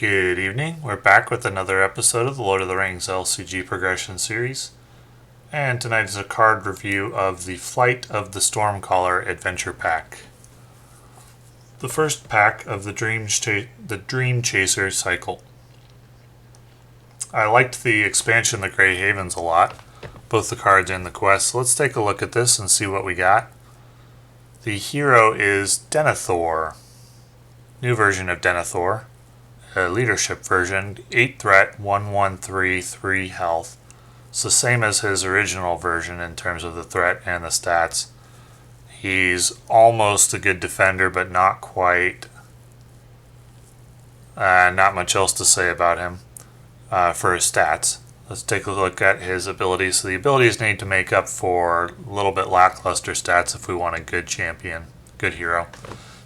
Good evening. We're back with another episode of the Lord of the Rings LCG Progression Series. And tonight is a card review of the Flight of the Stormcaller Adventure Pack. The first pack of the Dream Chaser cycle. I liked the expansion, the Grey Havens, a lot. Both the cards and the quests. Let's take a look at this and see what we got. The hero is Denethor. New version of Denethor. A leadership version, 8 threat, 1/1/3, 3 health. It's the same as his original version in terms of the threat and the stats. He's almost a good defender, but not quite. Not much else to say about him for his stats. Let's take a look at his abilities. So the abilities need to make up for a little bit lackluster stats if we want a good champion, good hero.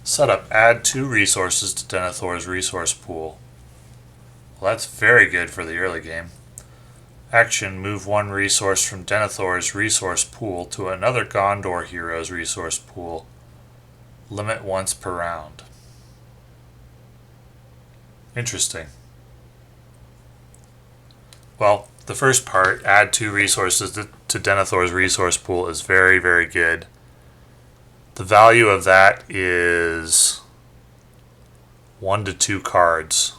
Setup, add 2 resources to Denethor's resource pool. Well, that's very good for the early game. Action, move 1 resource from Denethor's resource pool to another Gondor hero's resource pool. Limit once per round. Interesting. Well, the first part, add 2 resources to Denethor's resource pool, is very, very good. The value of that is 1 to 2 cards.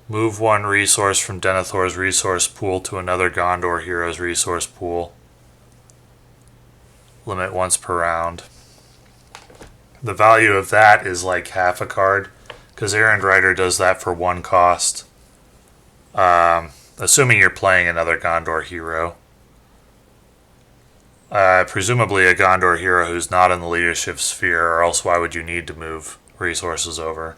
Move 1 resource from Denethor's resource pool to another Gondor hero's resource pool. Limit once per round. The value of that is like half a card, because Errand Rider does that for 1 cost. Assuming you're playing another Gondor hero. Presumably a Gondor hero who's not in the leadership sphere, or else why would you need to move resources over?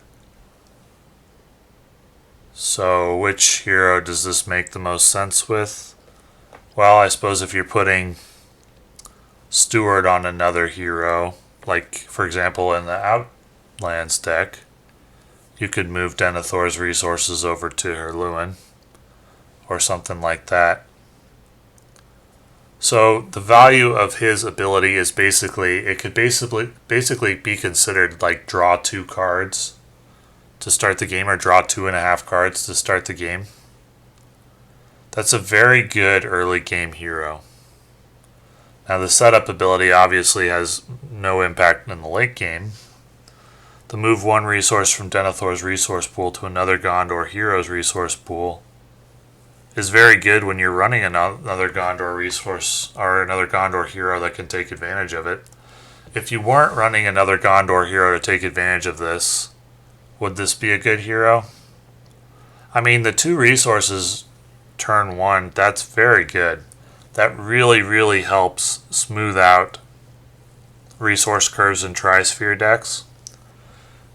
So which hero does this make the most sense with? Well, I suppose if you're putting Steward on another hero, like for example in the Outlands deck, you could move Denethor's resources over to Herluin, or something like that. So the value of his ability is it could basically be considered like draw 2 cards to start the game, or draw 2.5 cards to start the game. That's a very good early game hero. Now the setup ability obviously has no impact in the late game. The move 1 resource from Denethor's resource pool to another Gondor hero's resource pool is very good when you're running another Gondor resource or another Gondor hero that can take advantage of it. If you weren't running another Gondor hero to take advantage of this, would this be a good hero? I mean, the 2 resources turn 1, that's very good. That really, really helps smooth out resource curves in Tri-Sphere decks,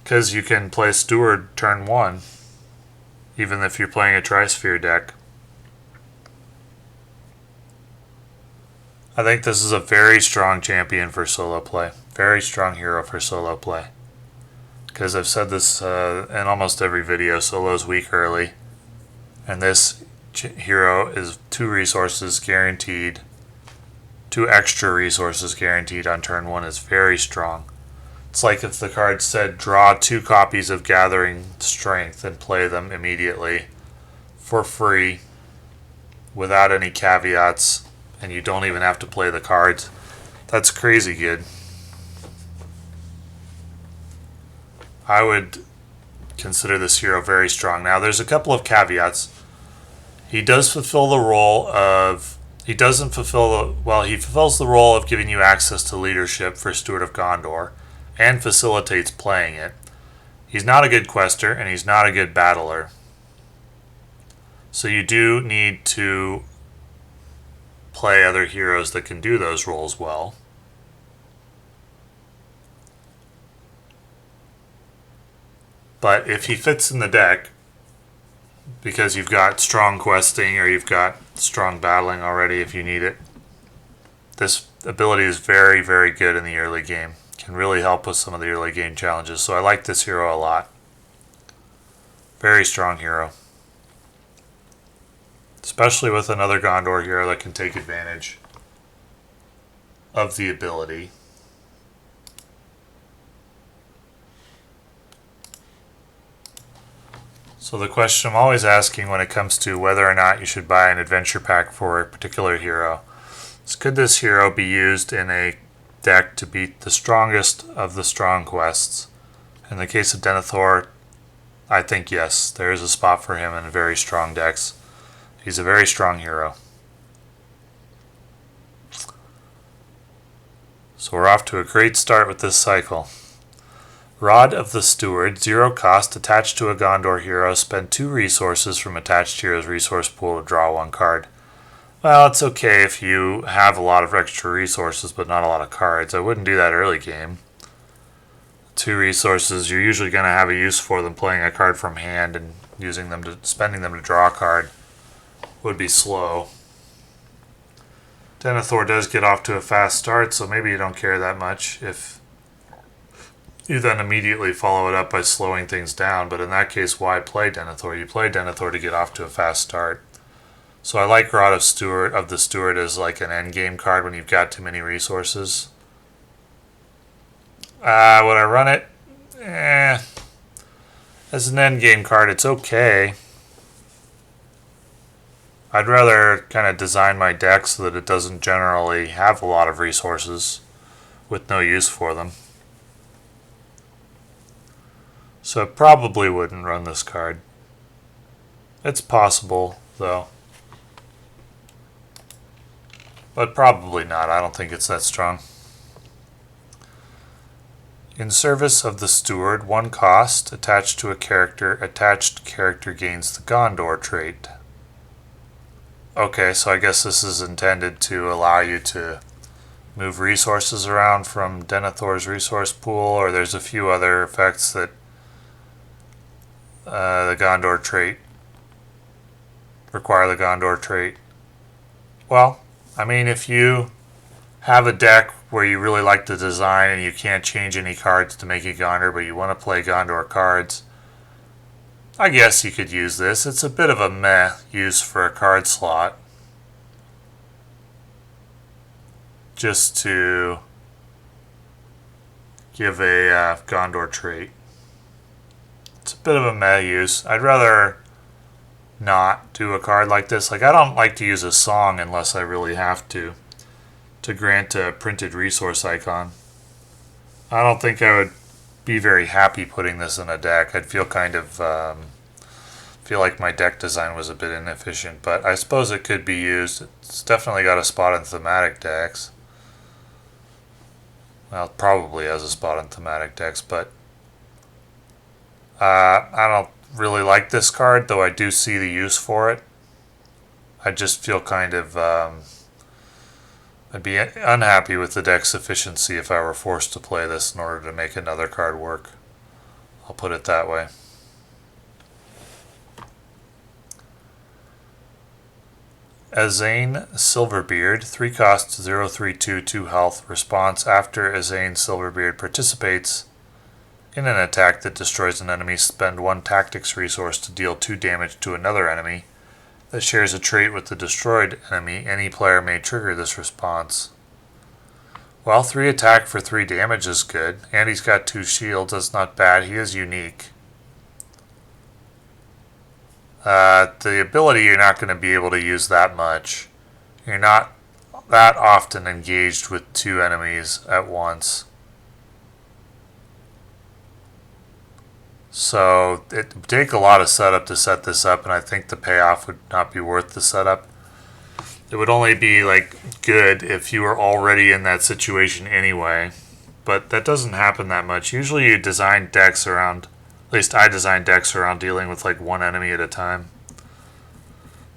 because you can play Steward turn 1, even if you're playing a Tri-Sphere deck. I think this is a very strong champion for solo play. Very strong hero for solo play. Because I've said this in almost every video, solo's weak early. And this hero is 2 resources guaranteed. 2 extra resources guaranteed on turn 1 is very strong. It's like if the card said draw 2 copies of Gathering Strength and play them immediately for free without any caveats, and you don't even have to play the cards. That's crazy good. I would consider this hero very strong. Now, there's a couple of caveats. He does fulfill the role of... He fulfills the role of giving you access to leadership for Steward of Gondor, and facilitates playing it. He's not a good quester, and he's not a good battler. So you do need to play other heroes that can do those roles well. But if he fits in the deck, because you've got strong questing or you've got strong battling already if you need it, this ability is very, very good in the early game. Can really help with some of the early game challenges. So I like this hero a lot. Very strong hero. Especially with another Gondor hero that can take advantage of the ability. So the question I'm always asking when it comes to whether or not you should buy an adventure pack for a particular hero is, could this hero be used in a deck to beat the strongest of the strong quests? In the case of Denethor, I think yes, there is a spot for him in very strong decks. He's a very strong hero. So we're off to a great start with this cycle. Rod of the Steward, 0 cost, attached to a Gondor hero. Spend 2 resources from attached hero's resource pool to draw 1 card. Well, it's okay if you have a lot of extra resources but not a lot of cards. I wouldn't do that early game. 2 resources, you're usually going to have a use for them. Playing a card from hand and spending them to draw a card would be slow. Denethor does get off to a fast start, so maybe you don't care that much if you then immediately follow it up by slowing things down. But in that case, why play Denethor? You play Denethor to get off to a fast start. So I like Rod of the Steward as like an endgame card when you've got too many resources. Would I run it? As an endgame card, it's okay. I'd rather kind of design my deck so that it doesn't generally have a lot of resources with no use for them. So I probably wouldn't run this card. It's possible, though. But probably not. I don't think it's that strong. In service of the Steward, 1 cost, attached to a character. Attached character gains the Gondor Trait. Okay, so I guess this is intended to allow you to move resources around from Denethor's resource pool, or there's a few other effects that the Gondor Trait require the Gondor Trait. Well, I mean, if you have a deck where you really like the design and you can't change any cards to make it Gondor, but you want to play Gondor cards, I guess you could use this. It's a bit of a meh use for a card slot. Just to give a Gondor Trait. It's a bit of a meh use. I'd rather not do a card like this. Like, I don't like to use a song unless I really have to grant a printed resource icon. I don't think I would be very happy putting this in a deck. I'd feel kind of feel like my deck design was a bit inefficient, but I suppose it could be used. It's definitely got a spot in thematic decks. Well, it probably has a spot in thematic decks, but I don't really like this card, though I do see the use for it. I just feel kind of I'd be unhappy with the deck's efficiency if I were forced to play this in order to make another card work. I'll put it that way. Zane Silverbeard, 3 costs, 0/3/2, 2 health. Response: after Zane Silverbeard participates in an attack that destroys an enemy, spend 1 tactics resource to deal 2 damage to another enemy that shares a trait with the destroyed enemy. Any player may trigger this response. Well, 3 attack for 3 damage is good, and he's got 2 shields. That's not bad. He is unique. The ability you're not going to be able to use that much. You're not that often engaged with 2 enemies at once. So it would take a lot of setup to set this up, and I think the payoff would not be worth the setup. It would only be like good if you were already in that situation anyway, but that doesn't happen that much. Usually you design decks around, at least I design decks around dealing with like 1 enemy at a time.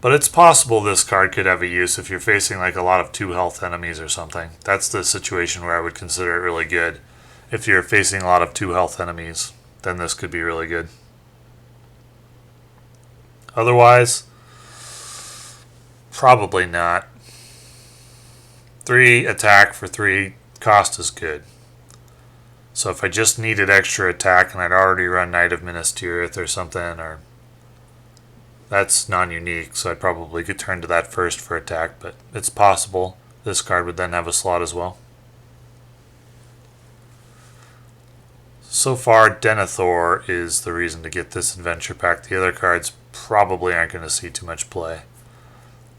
But it's possible this card could have a use if you're facing like a lot of 2 health enemies or something. That's the situation where I would consider it really good. If you're facing a lot of 2 health enemies, then this could be really good. Otherwise, probably not. 3 attack for 3 cost is good. So if I just needed extra attack and I'd already run Knight of Minas Tirith or something, or that's non-unique, so I'd probably could turn to that first for attack, but it's possible this card would then have a slot as well. So far, Denethor is the reason to get this adventure pack. The other cards probably aren't going to see too much play.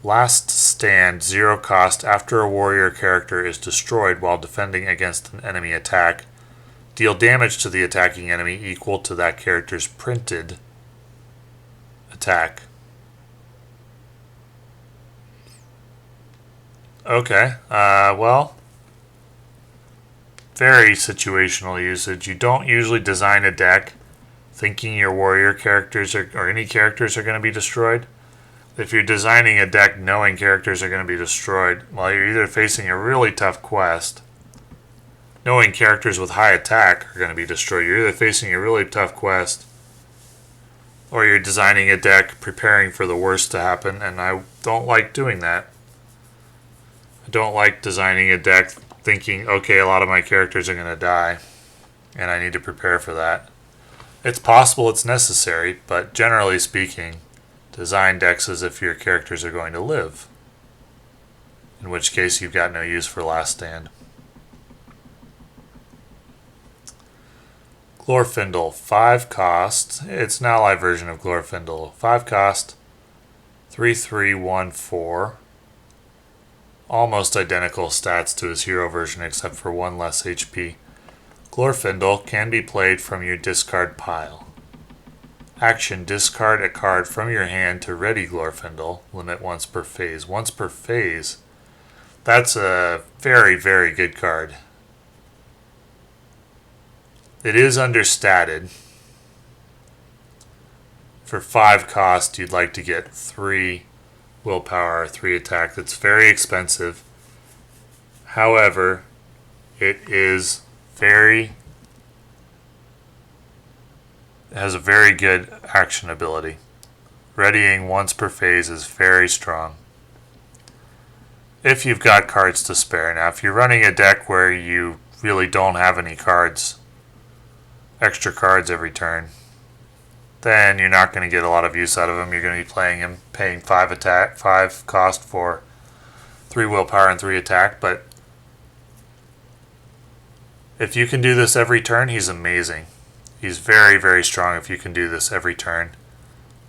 Last Stand, 0 cost. After a warrior character is destroyed while defending against an enemy attack, deal damage to the attacking enemy equal to that character's printed attack. Okay, well, very situational usage. You don't usually design a deck thinking your warrior characters or any characters are going to be destroyed. If you're designing a deck knowing characters are going to be destroyed, well, you're either facing a really tough quest, knowing characters with high attack are going to be destroyed. You're either facing a really tough quest, or you're designing a deck preparing for the worst to happen, and I don't like doing that. I don't like designing a deck thinking, okay, a lot of my characters are going to die, and I need to prepare for that. It's possible it's necessary, but generally speaking, design decks as if your characters are going to live, in which case you've got no use for Last Stand. Glorfindle, 5 cost. It's an ally version of Glorfindle. 5 cost, 3/3/1/4. Almost identical stats to his hero version except for 1 less HP. Glorfindle can be played from your discard pile. Action, discard a card from your hand to ready Glorfindle. Limit once per phase. Once per phase. That's a very, very good card. It is understated. For 5 cost, you'd like to get 3 willpower, 3 attack. That's very expensive. However, it is it has a very good action ability. Readying once per phase is very strong. If you've got cards to spare. Now, if you're running a deck where you really don't have any cards, extra cards every turn, then you're not going to get a lot of use out of him. You're going to be playing him, paying 5 cost for 3 willpower and 3 attack. But if you can do this every turn, he's amazing. He's very, very strong if you can do this every turn,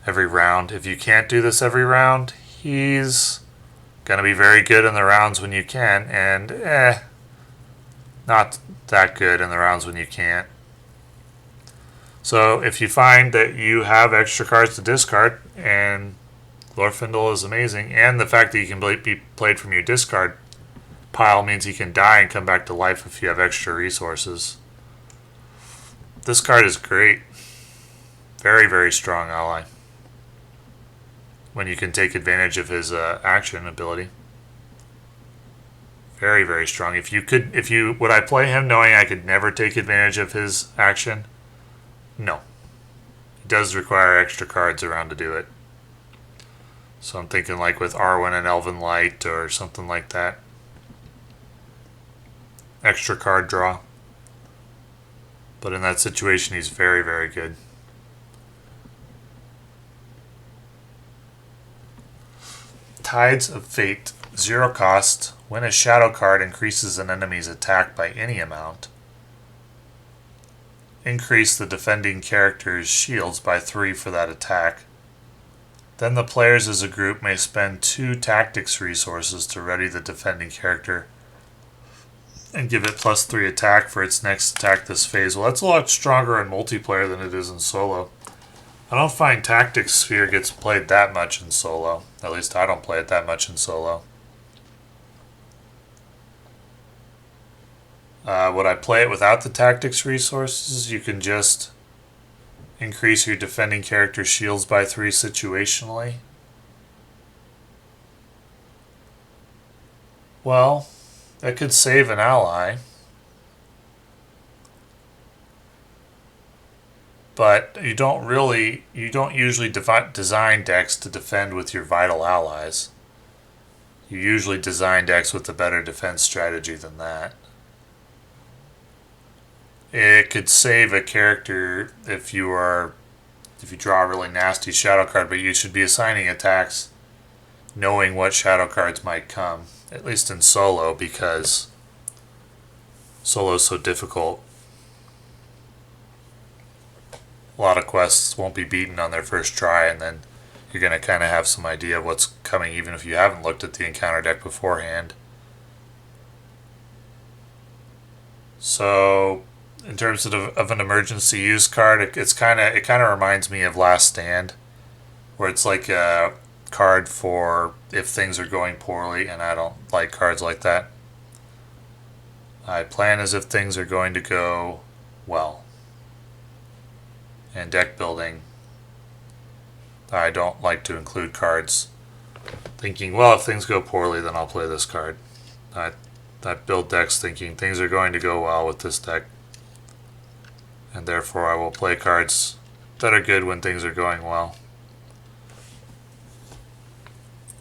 every round. If you can't do this every round, he's going to be very good in the rounds when you can, and not that good in the rounds when you can't. So if you find that you have extra cards to discard, and Glorfindle is amazing, and the fact that you can be played from your discard pile means he can die and come back to life if you have extra resources. This card is great. Very, very strong ally when you can take advantage of his action ability. Very, very strong. Would I play him knowing I could never take advantage of his action? No. It does require extra cards around to do it. So I'm thinking like with Arwen and Elven Light or something like that. Extra card draw. But in that situation, he's very, very good. Tides of Fate, 0 cost. When a shadow card increases an enemy's attack by any amount, increase the defending character's shields by 3 for that attack. Then the players as a group may spend 2 tactics resources to ready the defending character and give it +3 attack for its next attack this phase. Well, that's a lot stronger in multiplayer than it is in solo. I don't find Tactics Sphere gets played that much in solo. At least I don't play it that much in solo. Would I play it without the tactics resources? You can just increase your defending character's shields by 3 situationally. Well, that could save an ally. But you don't usually design decks to defend with your vital allies. You usually design decks with a better defense strategy than that. It could save a character if you draw a really nasty shadow card, but you should be assigning attacks knowing what shadow cards might come, at least in solo, because solo is so difficult. a lot of quests won't be beaten on their first try, and then you're going to kind of have some idea of what's coming even if you haven't looked at the encounter deck beforehand. So, in terms of an emergency use card, it kind of reminds me of Last Stand, where it's like a card for if things are going poorly, and I don't like cards like that. I plan as if things are going to go well. And deck building, I don't like to include cards thinking, well, if things go poorly, then I'll play this card. I build decks thinking things are going to go well with this deck, and therefore I will play cards that are good when things are going well.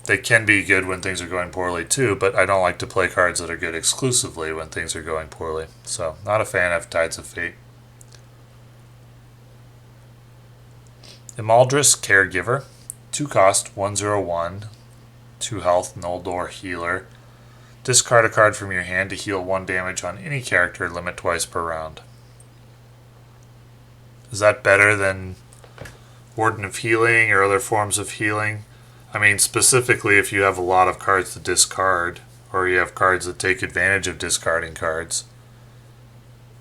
They can be good when things are going poorly too, but I don't like to play cards that are good exclusively when things are going poorly. So, not a fan of Tides of Fate. Imaldris Caregiver, 2 cost, 1/1, 2 health, Noldor Healer. Discard a card from your hand to heal 1 damage on any character, limit twice per round. Is that better than Warden of Healing or other forms of healing? I mean, specifically if you have a lot of cards to discard, or you have cards that take advantage of discarding cards.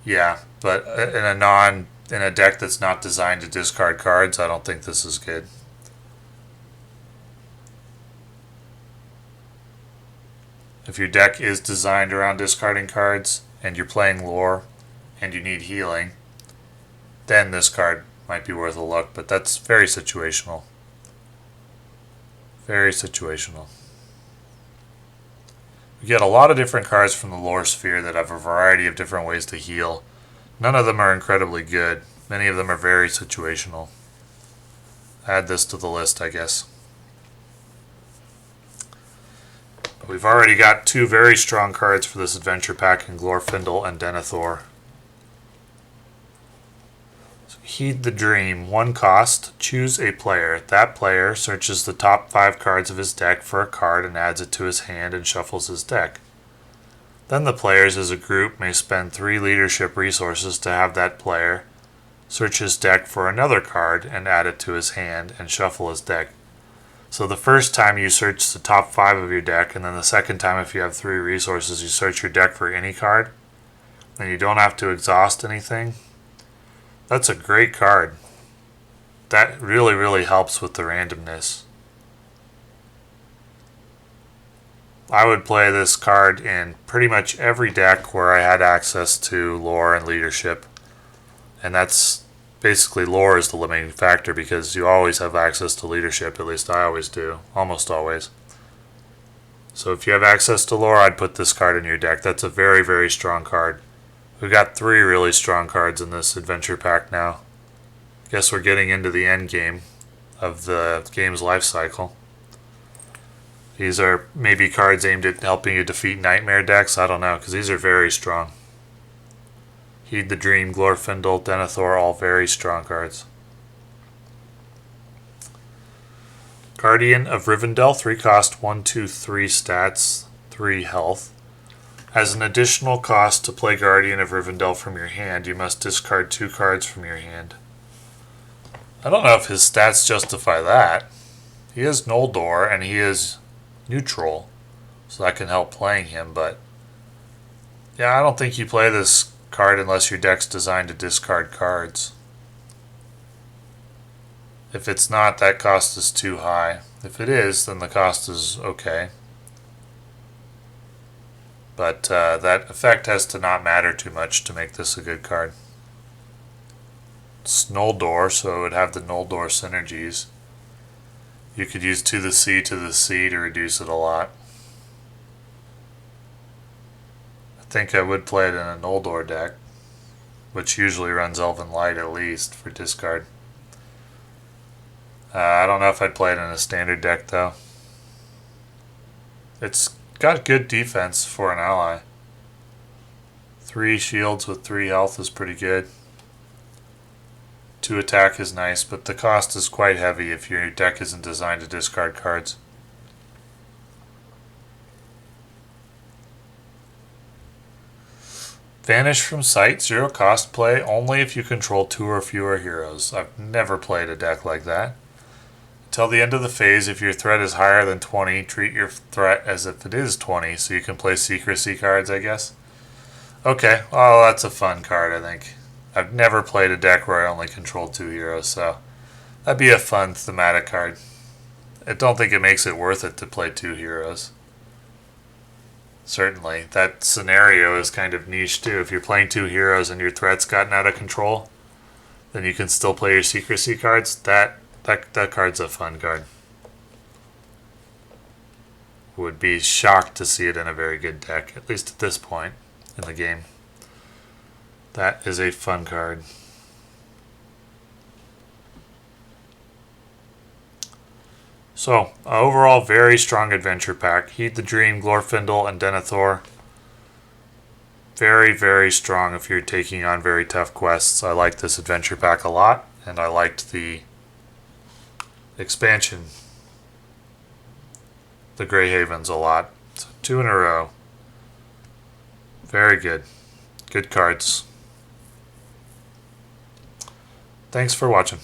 Yeah, but in a deck that's not designed to discard cards, I don't think this is good. If your deck is designed around discarding cards, and you're playing lore, and you need healing, then this card might be worth a look, but that's very situational. Very situational. We get a lot of different cards from the lore sphere that have a variety of different ways to heal. None of them are incredibly good. Many of them are very situational. Add this to the list, I guess. We've already got 2 very strong cards for this adventure pack in Glorfindle and Denethor. So Heed the Dream, 1 cost, choose a player. That player searches the top 5 cards of his deck for a card and adds it to his hand and shuffles his deck. Then the players as a group may spend 3 leadership resources to have that player search his deck for another card and add it to his hand and shuffle his deck. So the first time you search the top 5 of your deck, and then the second time if you have 3 resources you search your deck for any card, and you don't have to exhaust anything. That's a great card. That really, really helps with the randomness. I would play this card in pretty much every deck where I had access to lore and leadership. And that's basically lore is the limiting factor because you always have access to leadership, at least I always do, almost always. So if you have access to lore, I'd put this card in your deck. That's a very, very strong card. We've got 3 really strong cards in this adventure pack now. Guess we're getting into the end game of the game's life cycle. These are maybe cards aimed at helping you defeat nightmare decks. I don't know, because these are very strong. Heed the Dream, Glorfindle, Denethor, all very strong cards. Guardian of Rivendell, 3 cost, 1, 2, 3 stats, 3 health. As an additional cost to play Guardian of Rivendell from your hand, you must discard 2 cards from your hand. I don't know if his stats justify that. He is Noldor and he is neutral, so that can help playing him, but yeah, I don't think you play this card unless your deck's designed to discard cards. If it's not, that cost is too high. If it is, then the cost is okay. But that effect has to not matter too much to make this a good card. It's Noldor, so it would have the Noldor synergies. You could use to the sea to reduce it a lot. I think I would play it in a Noldor deck, which usually runs Elven Light at least for discard. I don't know if I'd play it in a standard deck though. It's got good defense for an ally. 3 shields with 3 health is pretty good. 2 attack is nice, but the cost is quite heavy if your deck isn't designed to discard cards. Vanish from sight, 0 cost, play only if you control 2 or fewer heroes. I've never played a deck like that. Till the end of the phase, if your threat is higher than 20, treat your threat as if it is 20, so you can play secrecy cards, I guess. Okay, well, that's a fun card, I think. I've never played a deck where I only controlled 2 heroes, so that'd be a fun thematic card. I don't think it makes it worth it to play 2 heroes. Certainly. That scenario is kind of niche too. If you're playing 2 heroes and your threat's gotten out of control, then you can still play your secrecy cards. That card's a fun card. Would be shocked to see it in a very good deck, at least at this point in the game. That is a fun card. So, overall, very strong adventure pack. Heed the Dream, Glorfindle, and Denethor. Very, very strong if you're taking on very tough quests. I like this adventure pack a lot, and I liked the expansion, the Grey Havens, a lot. So 2 in a row. Very good. Good cards. Thanks for watching.